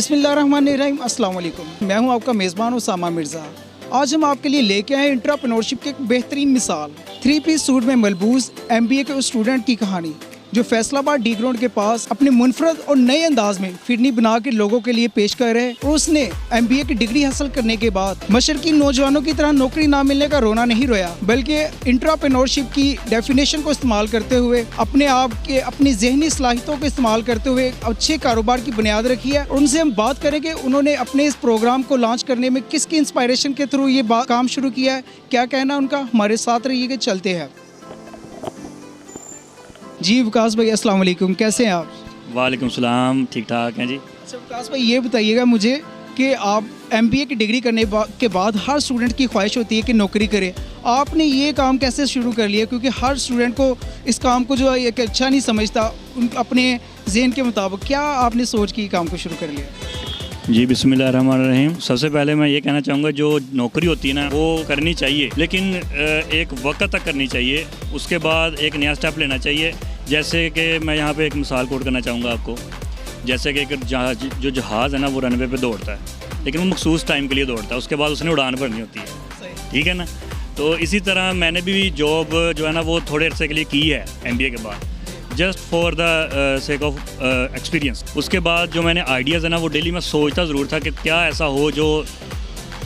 बिस्मिल्लाहिर्रहमानिर्रहीम, अस्सलाम वालेकुम। मैं हूं आपका मेज़बान उसामा मिर्ज़ा। आज हम आपके लिए लेके आए एंटरप्रेन्योरशिप की एक बेहतरीन मिसाल, 3 पीस सूट में मलबूस MBA के उस स्टूडेंट की कहानी जो फैसलाबाद डी ग्राउंड के पास अपने मुनफरद और नए अंदाज में फिरनी बना के लोगों के लिए पेश कर रहे हैं। और उसने MBA की डिग्री हासिल करने के बाद मशरकी नौजवानों की तरह नौकरी ना मिलने का रोना नहीं रोया, बल्कि एंटरप्रेन्योरशिप की डेफिनेशन को इस्तेमाल करते हुए अपने आप के अपनी जहनी सलाहियतों को इस्तेमाल करते हुए अच्छे कारोबार की बुनियाद रखी है। और उनसे हम बात करेंगे उन्होंने अपने इस प्रोग्राम को लॉन्च करने में किसकी इंस्पायरेशन के थ्रू ये काम शुरू किया है, क्या कहना उनका। हमारे साथ रहिएगा, चलते हैं। जी विकास भाई, अस्सलाम वालेकुम, कैसे हैं आप? वालेकुम सलाम, ठीक ठाक हैं जी। अच्छा विकास भाई, ये बताइएगा मुझे कि आप MBA की डिग्री करने के बाद हर स्टूडेंट की ख्वाहिश होती है कि नौकरी करे, आपने ये काम कैसे शुरू कर लिया? क्योंकि हर स्टूडेंट को इस काम को जो है एक अच्छा नहीं समझता, अपने जहन के मुताबिक। क्या आपने सोच के काम को शुरू कर लिया? जी बिस्मिल्लाहिर्रहमानिर्रहीम। सबसे पहले मैं ये कहना चाहूँगा, जो नौकरी होती है ना वो करनी चाहिए, लेकिन एक वक्त तक करनी चाहिए। उसके बाद एक नया स्टेप लेना चाहिए। जैसे कि मैं यहाँ पे एक मिसाल कोट करना चाहूँगा आपको। जैसे कि एक जो जहाज़ है ना वो रनवे पे दौड़ता है, लेकिन वो मखसूस टाइम के लिए दौड़ता है, उसके बाद उसने उड़ान भरनी होती है, ठीक है ना। तो इसी तरह मैंने भी जॉब जो है ना वो थोड़े अरसे के लिए की है MBA के बाद, just for the sake of experience. उसके बाद जो मैंने आइडियाज़ है ना वो डेली मैं सोचता ज़रूर था कि क्या ऐसा हो जो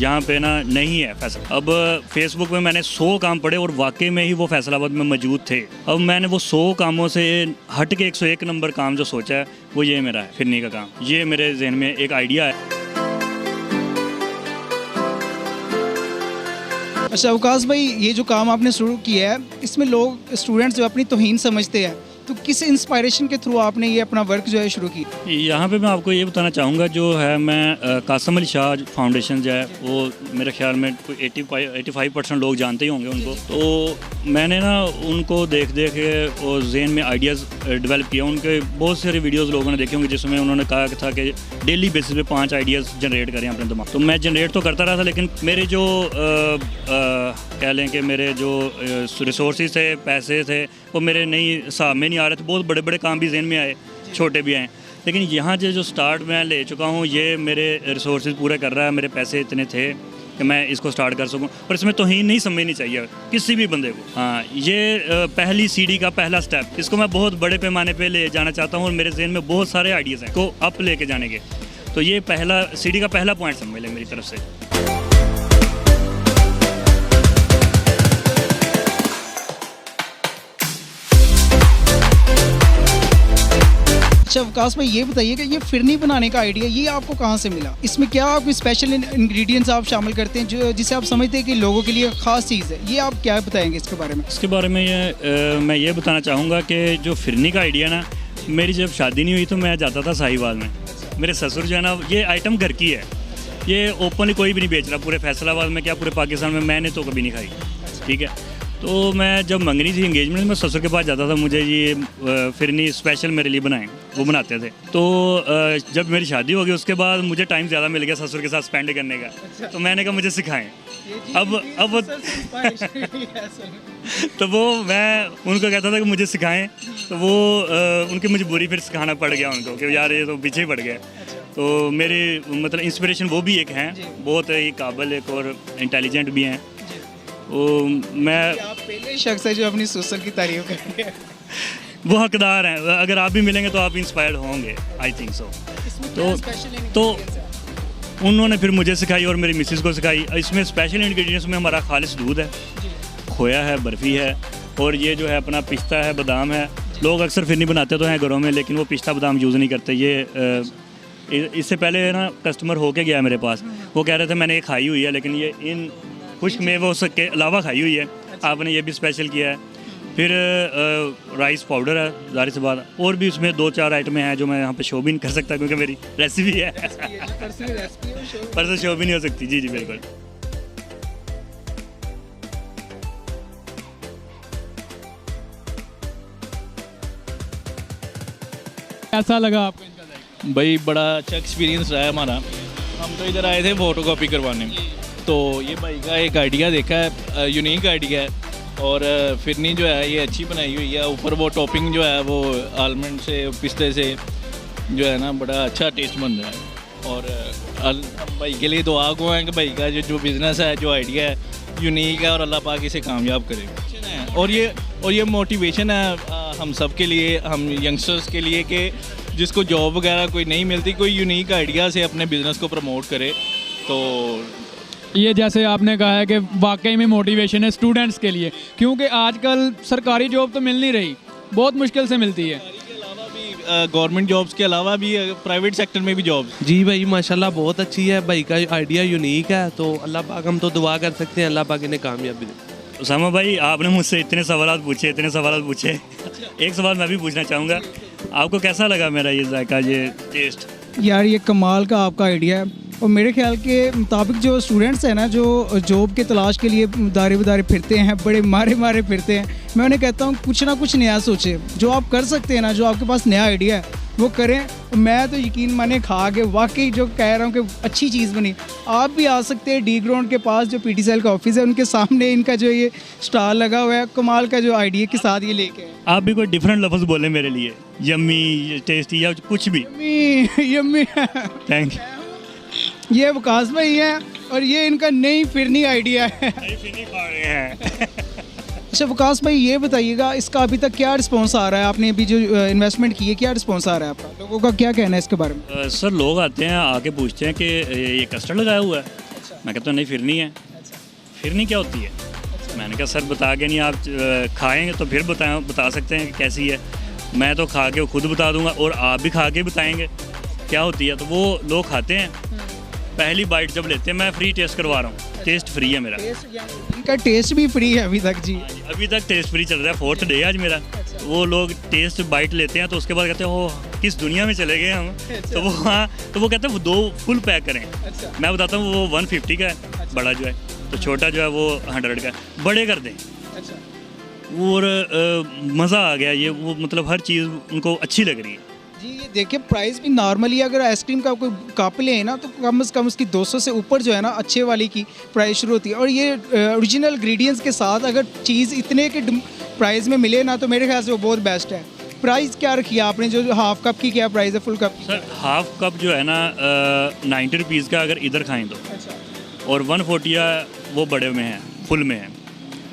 यहाँ पे ना नहीं है फैसला। अब फेसबुक में मैंने 100 काम पढ़े और वाकई में ही वो फैसलाबाद में मौजूद थे। अब मैंने वो 100 कामों से हट के 101 नंबर काम जो सोचा है वो ये मेरा है, फिरनी का काम। ये मेरे जहन में एक आइडिया है। अच्छा विकास भाई, ये जो काम आपने शुरू किया है इसमें लोग स्टूडेंट्स जो अपनी तौहीन समझते हैं, तो किस इंस्पायरेशन के थ्रू आपने ये अपना वर्क जो है शुरू की? यहाँ पे मैं आपको ये बताना चाहूँगा, जो है मैं कासिम अली शाह फाउंडेशन जो है वो मेरे ख्याल में कोई 85% लोग जानते ही होंगे उनको। तो मैंने ना उनको देख के और जहन में आइडियाज़ डेवलप किया। उनके बहुत सारे वीडियोज़ लोगों ने देखे होंगे जिसमें उन्होंने कहा था कि डेली बेसिस पे 5 आइडियाज़ जनरेट करें अपने दिमाग। तो मैं जनरेट तो करता रहा था, लेकिन मेरे जो कह लें कि मेरे जो रिसोर्सेज थे, पैसे थे, वो मेरे नहीं हिसाब में नहीं आ रहे थे। बहुत बड़े बड़े काम भी जहन में आए, छोटे भी आए, लेकिन यहाँ जो स्टार्ट मैं ले चुका हूँ ये मेरे रिसोर्सेज पूरे कर रहा है। मेरे पैसे इतने थे कि मैं इसको स्टार्ट कर सकूँ, और इसमें तौहीन नहीं समझनी चाहिए किसी भी बंदे को। हाँ, ये पहली सीढ़ी का पहला स्टेप, इसको मैं बहुत बड़े पैमाने पे ले जाना चाहता हूँ और मेरे जहन में बहुत सारे आइडियाज़ हैं को अप लेके जाने के। तो ये पहला सीढ़ी का पहला पॉइंट समझ लें मेरी तरफ से। अच्छा विकास भाई, ये बताइए कि ये फिरनी बनाने का आइडिया ये आपको कहाँ से मिला? इसमें क्या कोई स्पेशल इंग्रेडिएंट्स आप शामिल करते हैं जो जिसे आप समझते हैं कि लोगों के लिए ख़ास चीज़ है? ये आप क्या बताएंगे इसके बारे में? इसके बारे में मैं ये बताना चाहूँगा कि जो फिरनी का आइडिया ना, मेरी जब शादी नहीं हुई तो मैं जाता था साहिवाल में। मेरे ससुर जो है ना, ये आइटम घर की है, ये ओपनली कोई भी नहीं बेच रहा पूरे फैसलाबाद में, क्या पूरे पाकिस्तान में, मैंने तो कभी नहीं खाई, ठीक है। तो मैं जब मंगनी थी एंगेजमेंट में, ससुर के पास जाता था, मुझे ये फिरनी स्पेशल मेरे लिए बनाएं, वो बनाते थे। तो जब मेरी शादी हो गई उसके बाद मुझे टाइम ज़्यादा मिल गया ससुर के साथ स्पेंड करने का, तो मैंने कहा मुझे सिखाएं। अब तो वो मैं उनको कहता था कि मुझे सिखाएं, तो वो उनकी मजबूरी फिर सिखाना पड़ गया उनको कि यार ये तो पीछे ही पड़ गया। तो मेरे मतलब इंस्पिरेशन वो भी एक हैं, बहुत ही काबिल एक और इंटेलिजेंट भी हैं। वो मैं आप पहले शख्स है जो अपनी ससुर की तारीफ कर रहे हैं। वो हकदार हैं, अगर आप भी मिलेंगे तो आप इंस्पायर्ड होंगे, आई थिंक सो। तो उन्होंने फिर मुझे सिखाई और मेरी मिसेस को सिखाई। इसमें स्पेशल इंग्रेडिएंट्स में हमारा खालिस दूध है, खोया है, बर्फ़ी है, और ये जो है अपना पिस्ता है, बादाम है। लोग अक्सर फिरनी बनाते तो हैं घरों में, लेकिन वो पिस्ता बादाम यूज़ नहीं करते। ये इससे पहले ना कस्टमर होके गया मेरे पास, वो कह रहे थे मैंने ये खाई हुई है, लेकिन ये इन खुश्क मेवों के अलावा खाई हुई है, आपने ये भी स्पेशल किया है। फिर राइस पाउडर है, ज़ाहिर सी बात, और भी उसमें 2-4 आइटमें हैं जो मैं यहाँ पे शो भी नहीं कर सकता क्योंकि मेरी रेसिपी है पर से शो भी नहीं हो सकती। जी जी बिल्कुल। कैसा लगा आपको? भाई बड़ा अच्छा एक्सपीरियंस रहा है हमारा। हम तो इधर आए थे फ़ोटो कॉपी करवाने, तो ये भाई का एक आइडिया देखा है, यूनिक आइडिया है, और फिरनी जो है ये अच्छी बनाई हुई है। ऊपर वो टॉपिंग जो है वो आलमंड से, पिस्ते से जो है ना, बड़ा अच्छा टेस्ट बन रहा है। और भाई के लिए दुआ को है कि भाई का जो बिज़नेस है, जो आइडिया है, यूनिक है और अल्लाह पाक इसे कामयाब करे। और ये मोटिवेशन है हम सब के लिए, हम यंगस्टर्स के लिए कि जिसको जॉब वगैरह कोई नहीं मिलती, कोई यूनिक आइडिया से अपने बिज़नेस को प्रमोट करे। तो ये जैसे आपने कहा है कि वाकई में मोटिवेशन है स्टूडेंट्स के लिए, क्योंकि आजकल सरकारी जॉब तो मिल नहीं रही, बहुत मुश्किल से मिलती है। गवर्नमेंट जॉब्स के अलावा भी प्राइवेट सेक्टर में भी जॉब्स। जी भाई माशाल्लाह बहुत अच्छी है, भाई का आइडिया यूनिक है, तो अल्लाह पाक हम तो दुआ कर सकते हैं अल्लाह पाक इन्हें कामयाबी दे। उसामा भाई, आपने मुझसे इतने सवाल पूछे एक सवाल मैं भी पूछना चाहूँगा, आपको कैसा लगा मेरा ये जायका, ये टेस्ट? यार ये कमाल का आपका आइडिया है, और मेरे ख्याल के मुताबिक जो स्टूडेंट्स हैं ना, जो जॉब के तलाश के लिए दारे बदारे फिरते हैं, बड़े मारे फिरते हैं, मैं उन्हें कहता हूँ कुछ ना कुछ नया सोचें। जो आप कर सकते हैं ना, जो आपके पास नया आइडिया है वो करें। मैं तो यकीन माने खा के वाकई जो कह रहा हूँ कि अच्छी चीज़ बनी। आप भी आ सकते हैं डी ग्राउंड के पास जो पीटी सेल का ऑफिस है, उनके सामने इनका जो ये स्टॉल लगा हुआ है, कमाल का जो आइडिया के साथ ये लेके आए। आप भी कोई डिफरेंट लफ्ज़ बोले मेरे लिए, यम्मी, टेस्टी या कुछ भी। Yummy thank you. ये वकास भाई हैं और ये इनका नई फिरनी आइडिया है। खा रहे हैं। अच्छा वकास भाई, ये बताइएगा इसका अभी तक क्या रिस्पांस आ रहा है? आपने अभी जो इन्वेस्टमेंट की है, क्या रिस्पांस आ रहा है आपका? लोगों का क्या कहना है इसके बारे में? सर लोग आते हैं, आके पूछते हैं कि ये कस्टर्ड लगाया हुआ है। मैं कहता हूँ नहीं, फिरनी है। फिरनी क्या होती है? मैंने कहा सर बता के नहीं, आप खाएंगे तो फिर बता सकते हैं कि कैसी है। मैं तो खा के खुद बता दूंगा और आप भी खा के बताएंगे क्या होती है। तो वो लोग खाते हैं, पहली बाइट जब लेते हैं, मैं फ्री टेस्ट करवा रहा हूँ, टेस्ट फ्री है मेरा। इनका टेस्ट भी फ्री है अभी तक? जी अभी तक टेस्ट फ्री चल रहा है, 4th डे आज मेरा। वो लोग टेस्ट बाइट लेते हैं तो उसके बाद कहते हैं वो किस दुनिया में चले गए हम। तो वो तो वो कहते हैं वो 2 फुल पैक करें। मैं बताता हूँ वो 150 का है बड़ा जो है, तो छोटा जो है वो 100 का है। बड़े कर दें और मज़ा आ गया। ये वो मतलब हर चीज़ उनको अच्छी लग रही है। जी ये देखिए प्राइस भी नॉर्मली अगर आइसक्रीम का कोई कप लें ना, तो कम से कम उसकी 200 से ऊपर जो है ना अच्छे वाली की प्राइस शुरू होती है। और ये ओरिजिनल इंग्रेडिएंट्स के साथ अगर चीज़ इतने के प्राइस में मिले ना, तो मेरे ख्याल से वो बहुत बेस्ट है। प्राइस क्या रखी है आपने? जो हाफ कप की क्या प्राइस है, full cup? Sir half cup जो है ना 90 रुपीज़ का अगर इधर खाएं तो, और 140 वो बड़े में है, फुल में है।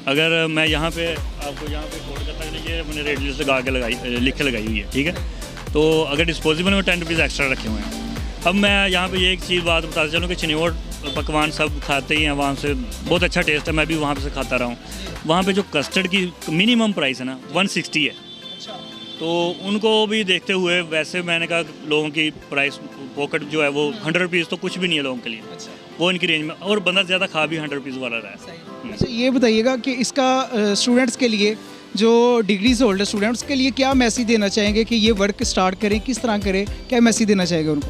अगर मैं यहाँ पे आपको यहाँ पे कोड करता है, ये मैंने रेट लिस्ट लगा के लिख के लगाई हुई है, ठीक है। तो अगर डिस्पोजेबल में 10 रुपीज़ एक्स्ट्रा रखे हुए हैं। अब मैं यहाँ पे ये एक चीज़ बात बताता चलूँ कि चिन्नौर पकवान सब खाते ही हैं, वहाँ से बहुत अच्छा टेस्ट है, मैं भी वहाँ पे से खाता रहा हूँ। वहाँ पे जो कस्टर्ड की मिनिमम प्राइस है ना 160 है। तो उनको भी देखते हुए वैसे मैंने कहा लोगों की प्राइस पॉकेट जो है वो 100 रुपीज़ तो कुछ भी नहीं है लोगों के लिए, वो इनकी रेंज में, और बंदा ज़्यादा खा भी 100 रुपीज़ वाला रहा है। अच्छा ये बताइएगा कि इसका स्टूडेंट्स के लिए, जो डिग्रीज होल्डर स्टूडेंट्स के लिए क्या मैसेज देना चाहेंगे कि ये वर्क स्टार्ट करें, किस तरह करें, क्या मैसेज देना चाहेंगे उनको?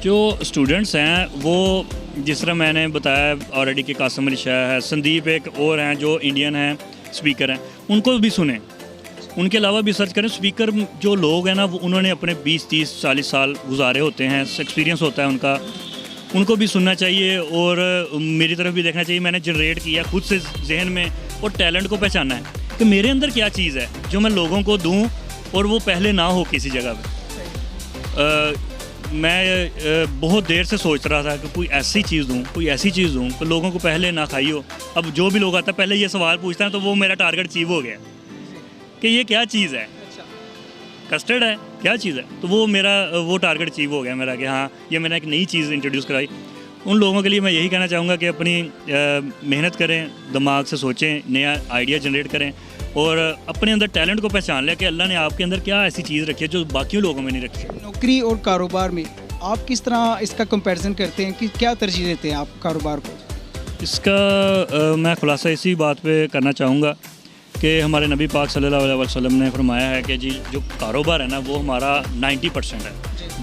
जो स्टूडेंट्स हैं वो जिस तरह मैंने बताया ऑलरेडी कि कासिम अली शाह है, संदीप एक और हैं जो इंडियन हैं स्पीकर हैं, उनको भी सुने, उनके अलावा भी सर्च करें। स्पीकर जो लोग हैं ना वो उन्होंने अपने 20, 30, 40 साल गुजारे होते हैं, एक्सपीरियंस होता है उनका, उनको भी सुनना चाहिए और मेरी तरफ भी देखना चाहिए। मैंने जनरेट किया खुद से जहन में, और टैलेंट को पहचाना है कि मेरे अंदर क्या चीज़ है जो मैं लोगों को दूं और वो पहले ना हो किसी जगह पे। मैं बहुत देर से सोच रहा था कि कोई ऐसी चीज़ दूं तो लोगों को पहले ना खाई हो। अब जो भी लोग आता है पहले ये सवाल पूछता है, तो वो मेरा टारगेट अचीव हो गया कि ये क्या चीज़ है, कस्टर्ड है, क्या चीज़ है। तो वो मेरा वो टारगेट अचीव हो गया मेरा कि हाँ ये मैंने एक नई चीज़ इंट्रोड्यूस कराई। उन लोगों के लिए मैं यही कहना चाहूँगा कि अपनी मेहनत करें, दिमाग से सोचें, नया आइडिया जनरेट करें और अपने अंदर टैलेंट को पहचान लें कि अल्लाह ने आपके अंदर क्या ऐसी चीज़ रखी है जो बाकी लोगों में नहीं रखी है। नौकरी और कारोबार में आप किस तरह इसका कंपैरिजन करते हैं कि क्या तरजीह देते हैं आप कारोबार को? इसका मैं खुलासा इसी बात पे करना चाहूँगा कि हमारे नबी पाक सल्लल्लाहु अलैहि वसल्लम ने फरमाया है कि जी जो कारोबार है ना वो हमारा 90% है,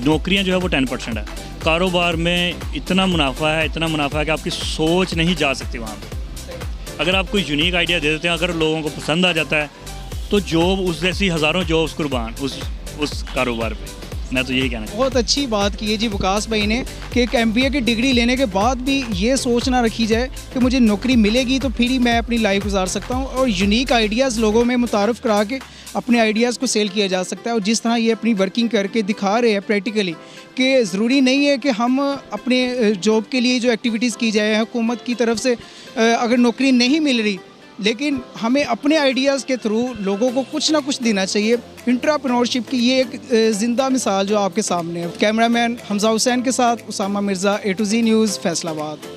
नौकरियाँ जो है वो 10% है। कारोबार में इतना मुनाफा है कि आपकी सोच नहीं जा सकती वहाँ पे। अगर आप कोई यूनिक आइडिया दे देते हैं, अगर लोगों को पसंद आ जाता है तो जॉब उस जैसी हज़ारों जॉब्स कुर्बान उस कारोबार पे। मैं तो यही कहना चाहूँगा। बहुत अच्छी बात की है जी वकास भाई ने कि एक MBA की डिग्री लेने के बाद भी ये सोच ना रखी जाए कि मुझे नौकरी मिलेगी तो फिर ही मैं अपनी लाइफ गुजार सकता हूँ, और यूनिक आइडियाज़ लोगों में मुतारफ़ करा के अपने आइडियाज़ को सेल किया जा सकता है। और जिस तरह ये अपनी वर्किंग करके दिखा रहे हैं प्रैक्टिकली कि ज़रूरी नहीं है कि हम अपने जॉब के लिए जो एक्टिविटीज़ की जाए हुकूमत की तरफ से अगर नौकरी नहीं मिल रही, लेकिन हमें अपने आइडियाज़ के थ्रू लोगों को कुछ ना कुछ देना चाहिए। एंटरप्रेन्योरशिप की ये एक ज़िंदा मिसाल जो आपके सामने है। कैमरामैन हमजा हुसैन के साथ Usama Mirza, A to Z news, Faisalabad.